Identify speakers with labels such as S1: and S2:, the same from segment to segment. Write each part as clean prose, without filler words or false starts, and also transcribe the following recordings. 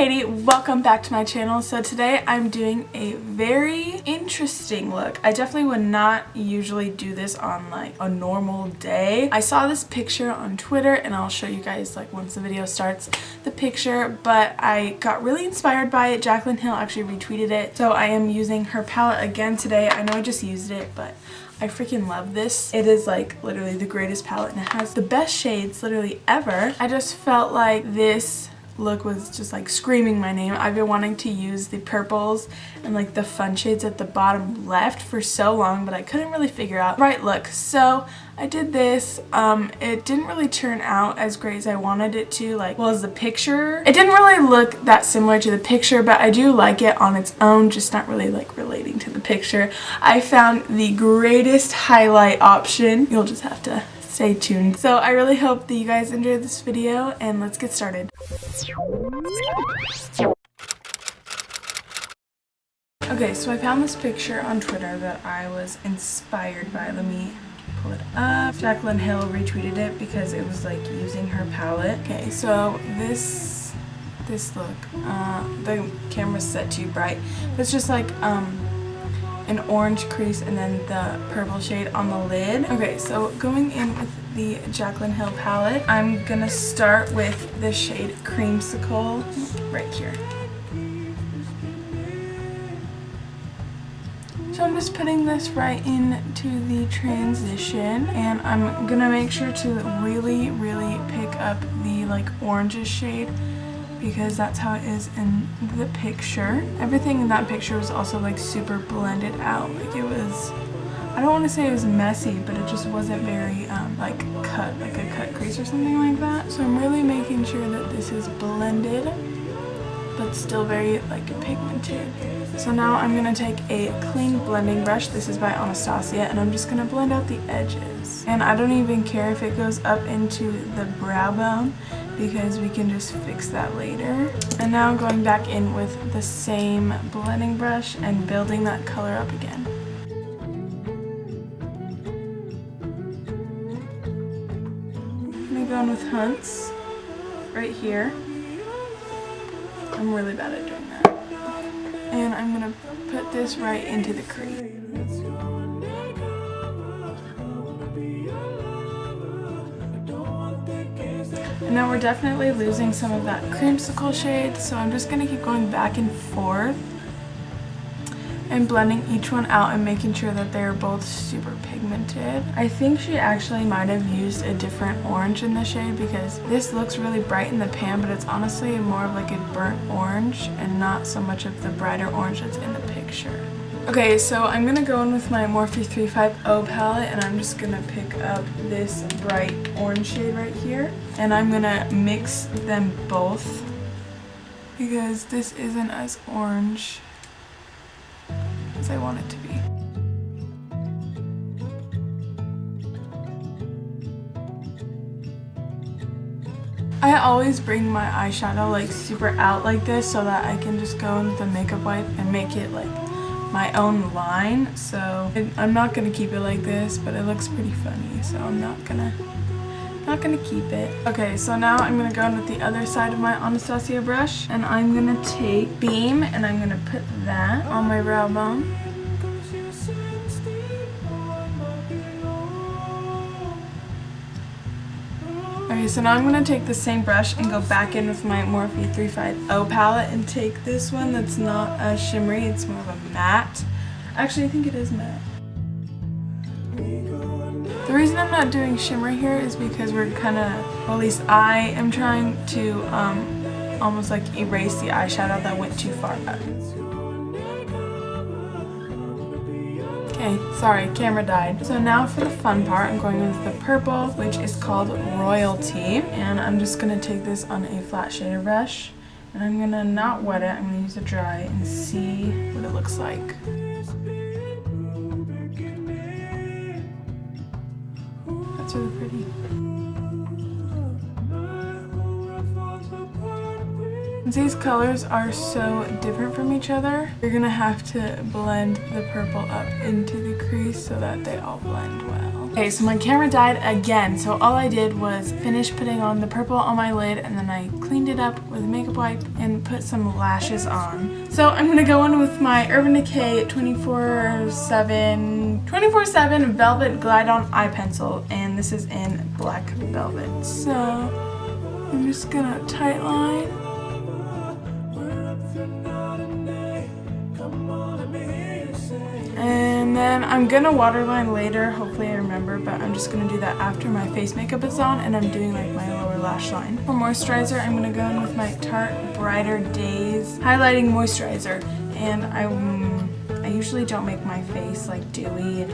S1: Katie, welcome back to my channel. So today I'm doing a very interesting look. I definitely would not usually do this on like a normal day. I saw this picture on Twitter and I'll show you guys like once the video starts the picture, but I got really inspired by it. Jaclyn Hill actually retweeted it. So I am using her palette again today. I know I just used it, but I freaking love this. It is like literally the greatest palette and it has the best shades literally ever. I just felt like this look was just like screaming my name. I've been wanting to use the purples and like the fun shades at the bottom left for so long, but I couldn't really figure out the right look. So I did this. It didn't really turn out as great as I wanted it to, like, well, as the picture. It didn't really look that similar to the picture, but I do like it on its own, just not really like relating to the picture. I found the greatest highlight option. You'll just have to stay tuned. So I really hope that you guys enjoyed this video and let's get started. Okay, so I found this picture on Twitter that I was inspired by. Let me pull it up. Jaclyn Hill retweeted it because it was like using her palette. Okay, so this look, the camera's set too bright, but it's just like an orange crease and then the purple shade on the lid. Okay, so going in with the Jaclyn Hill palette, I'm gonna start with the shade Creamsicle right here. So I'm just putting this right into the transition and I'm gonna make sure to really pick up the like oranges shade, because that's how it is in the picture. Everything in that picture was also like super blended out. Like it was, I don't want to say it was messy, but it just wasn't very like cut, like a cut crease or something like that. So I'm really making sure that this is blended, but still very like pigmented. So now I'm gonna take a clean blending brush. This is by Anastasia, and I'm just gonna blend out the edges. And I don't even care if it goes up into the brow bone, because we can just fix that later. And now I'm going back in with the same blending brush and building that color up again. I'm gonna go in with Hunts right here. I'm really bad at doing that. And I'm gonna put this right into the crease. And now we're definitely losing some of that creamsicle shade, so I'm just gonna keep going back and forth and blending each one out and making sure that they're both super pigmented. I think she actually might have used a different orange in the shade, because this looks really bright in the pan, but it's honestly more of like a burnt orange and not so much of the brighter orange that's in the picture. Okay, so I'm gonna go in with my Morphe 350 palette and I'm just gonna pick up this bright orange shade right here. And I'm gonna mix them both because this isn't as orange as I want it to be. I always bring my eyeshadow like super out like this so that I can just go in with a makeup wipe and make it like my own line. So I'm not gonna keep it like this, but it looks pretty funny, so I'm not gonna keep it. Okay, so now I'm gonna go in with the other side of my Anastasia brush and I'm gonna take Beam and I'm gonna put that on my brow bone. Okay, so now I'm going to take the same brush and go back in with my Morphe 350 palette and take this one that's not as shimmery, it's more of a matte. Actually, I think it is matte. The reason I'm not doing shimmer here is because we're kind of, well, at least I am trying to almost like erase the eyeshadow that went too far up. Okay, sorry, camera died. So now for the fun part, I'm going with the purple, which is called Royalty. And I'm just gonna take this on a flat shader brush. And I'm gonna not wet it, I'm gonna use it dry and see what it looks like. That's really pretty. Since these colors are so different from each other, you're gonna have to blend the purple up into the crease so that they all blend well. Okay, so my camera died again, so all I did was finish putting on the purple on my lid, and then I cleaned it up with a makeup wipe and put some lashes on. So I'm gonna go in with my Urban Decay 24/7 Velvet Glide On Eye Pencil, and this is in Black Velvet. So I'm just gonna tight line. And then I'm gonna waterline later, hopefully I remember, but I'm just gonna do that after my face makeup is on and I'm doing like my lower lash line. For moisturizer, I'm gonna go in with my Tarte Brighter Days Highlighting Moisturizer. And I usually don't make my face like dewy and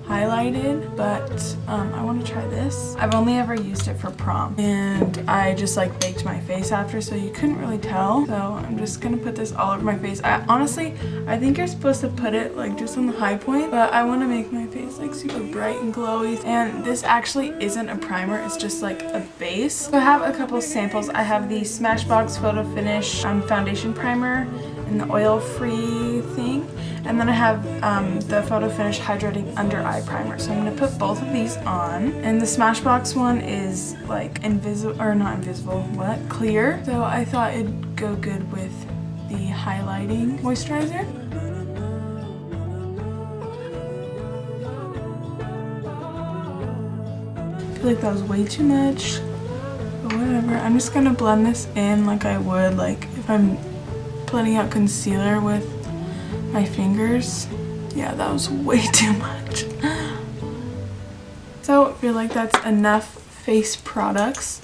S1: highlighted, but I want to try this. I've only ever used it for prom, and I just like baked my face after, so you couldn't really tell. So I'm just gonna put this all over my face. Honestly, I think you're supposed to put it like just on the high point, but I want to make my face like super bright and glowy. And this actually isn't a primer, it's just like a base. So I have a couple samples. I have the Smashbox Photo Finish foundation primer in the oil-free thing, and then I have the Photo Finish Hydrating Under Eye Primer. So I'm going to put both of these on, and the Smashbox one is like clear, so I thought it'd go good with the highlighting moisturizer. I feel like that was way too much, but whatever. I'm just going to blend this in like I would like if I'm blending out concealer with my fingers. Yeah, that was way too much. So I feel like that's enough face products.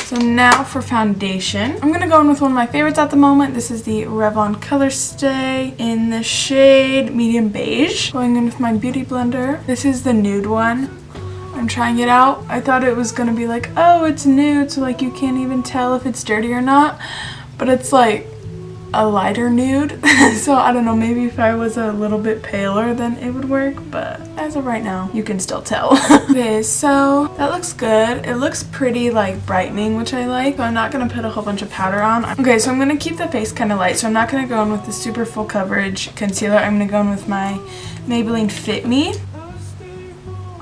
S1: So now for foundation, I'm gonna go in with one of my favorites at the moment. This is the Revlon Color Stay in the shade Medium Beige. Going in with my beauty blender. This is the nude one. I'm trying it out. I thought it was gonna be like, oh, it's nude, so like you can't even tell if it's dirty or not, but it's like a lighter nude. So I don't know, maybe if I was a little bit paler then it would work, but as of right now you can still tell. Okay, so that looks good. It looks pretty like brightening, which I like, but I'm not gonna put a whole bunch of powder on. Okay, so I'm gonna keep the face kind of light, so I'm not gonna go in with the super full coverage concealer. I'm gonna go in with my Maybelline Fit Me,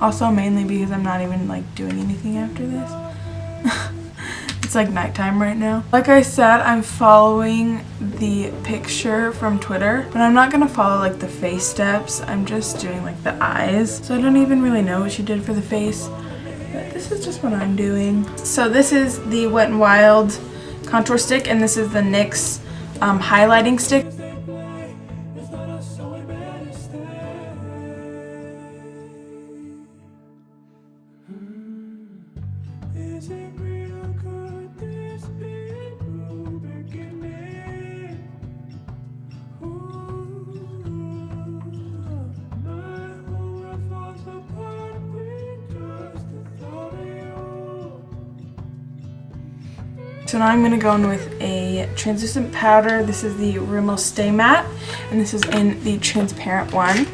S1: also mainly because I'm not even like doing anything after this. It's like nighttime right now. Like I said, I'm following the picture from Twitter, but I'm not gonna follow like the face steps. I'm just doing like the eyes. So I don't even really know what she did for the face, but this is just what I'm doing. So this is the Wet n Wild contour stick, and this is the NYX highlighting stick. So now I'm going to go in with a translucent powder. This is the Rimmel Stay Matte, and this is in the transparent one.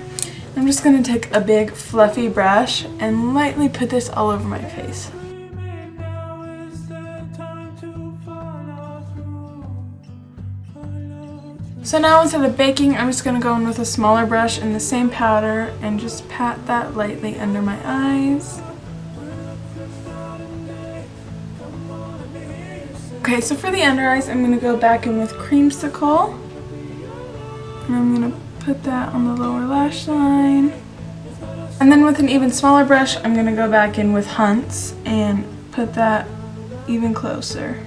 S1: I'm just going to take a big fluffy brush and lightly put this all over my face. So now instead of baking, I'm just going to go in with a smaller brush and the same powder and just pat that lightly under my eyes. Okay, so for the under eyes, I'm going to go back in with Creamsicle. And I'm going to put that on the lower lash line. And then with an even smaller brush, I'm going to go back in with Hunts and put that even closer.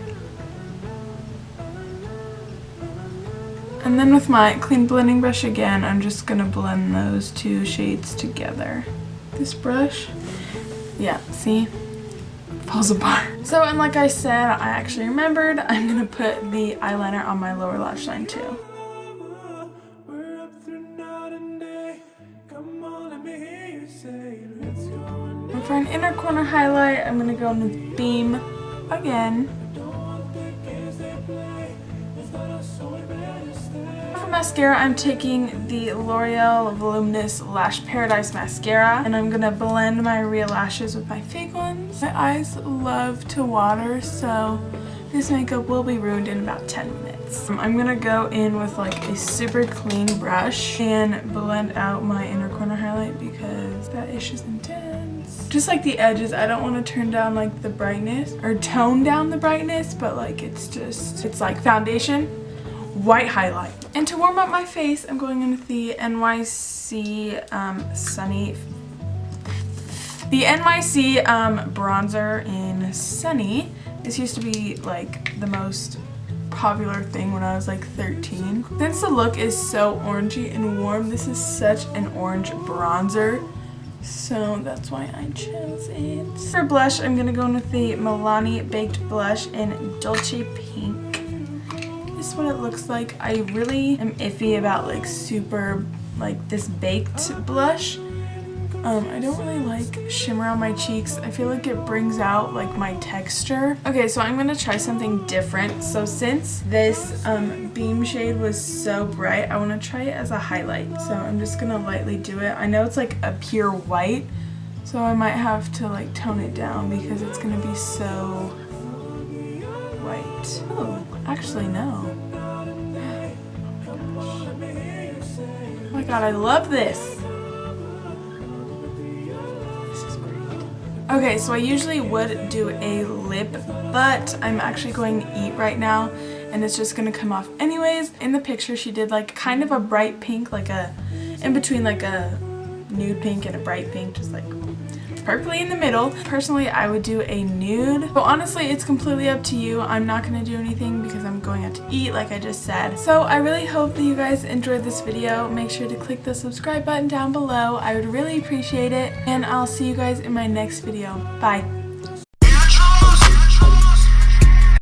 S1: And then with my clean blending brush again, I'm just going to blend those two shades together. This brush, yeah, see? Falls apart. So, and like I said, I actually remembered, I'm going to put the eyeliner on my lower lash line too. And for an inner corner highlight, I'm going to go in with Beam again. For mascara, I'm taking the L'Oreal Voluminous Lash Paradise Mascara, and I'm going to blend my real lashes with my fake ones. My eyes love to water, so this makeup will be ruined in about 10 minutes. highlights. I'm gonna go in with like a super clean brush and blend out my inner corner highlight because that ish is intense. Just like the edges, I don't want to turn down like the brightness or tone down the brightness, but like it's like foundation, white highlight. And to warm up my face, I'm going in with the NYC Sunny. The NYC bronzer in Sunny. This used to be like the most popular thing when I was like 13. Since the look is so orangey and warm, this is such an orange bronzer. So that's why I chose it. For blush, I'm gonna go in with the Milani Baked Blush in Dolce Pink. This is what it looks like. I really am iffy about like super like this baked blush. I don't really like shimmer on my cheeks. I feel like it brings out like my texture. Okay, so I'm gonna try something different. So since this beam shade was so bright, I wanna try it as a highlight. So I'm just gonna lightly do it. I know it's like a pure white, so I might have to like tone it down because it's gonna be so white. Oh, actually no. Oh my god, I love this. Okay, so I usually would do a lip, but I'm actually going to eat right now and it's just going to come off anyways. In the picture, she did like kind of a bright pink, like a, in between like a nude pink and a bright pink, just like perfectly in the middle. Personally, I would do a nude, but honestly, it's completely up to you. I'm not going to do anything because I'm going out to eat, like I just said. So I really hope that you guys enjoyed this video. Make sure to click the subscribe button down below. I would really appreciate it, and I'll see you guys in my next video. Bye.